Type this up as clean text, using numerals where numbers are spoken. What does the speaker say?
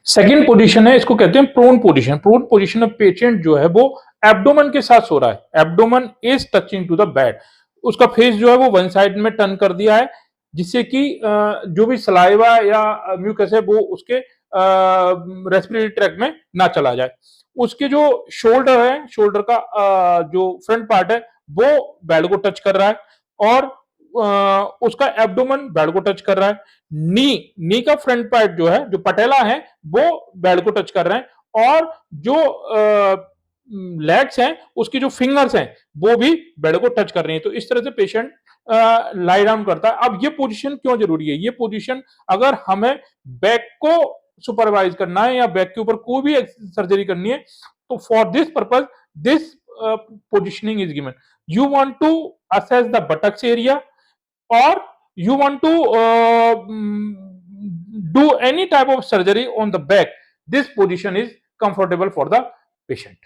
Second position है, इसको कहते हैं प्रोन पोजीशन। प्रोन पोजीशन में पेशेंट जो है वो एब्डोमेन के साथ सो रहा है, abdomen is touching to the bed, उसका फेस जो है वो वन साइड में टर्न कर दिया है, जिससे कि जो भी सलाइवा या म्यूकस है वो उसके रेस्पिरेटरी ट्रैक्ट में ना चला जाए। उसके जो शोल्डर है, शोल्डर का जो फ्रंट पार्ट है वो बेड को टच कर रहा है, और उसका एब्डोमेन बेड को टच कर रहा है। नी का फ्रंट पार्ट जो है, जो पटेला है, वो बेड को टच कर रहे हैं, और जो लेग्स हैं, उसकी जो फिंगर्स हैं वो भी बेड को टच कर रही हैं। तो इस तरह से पेशेंट लाई डाउन करता है। अब ये पोजीशन क्यों जरूरी है? ये पोजीशन अगर हमें बैक को सुपरवाइज करना है या बैक के ऊपर कोई भी सर्जरी करनी है, तो for this purpose this positioning is given. You want to assess the buttocks area, or you want to do any type of surgery on the back. This position is comfortable for the patient.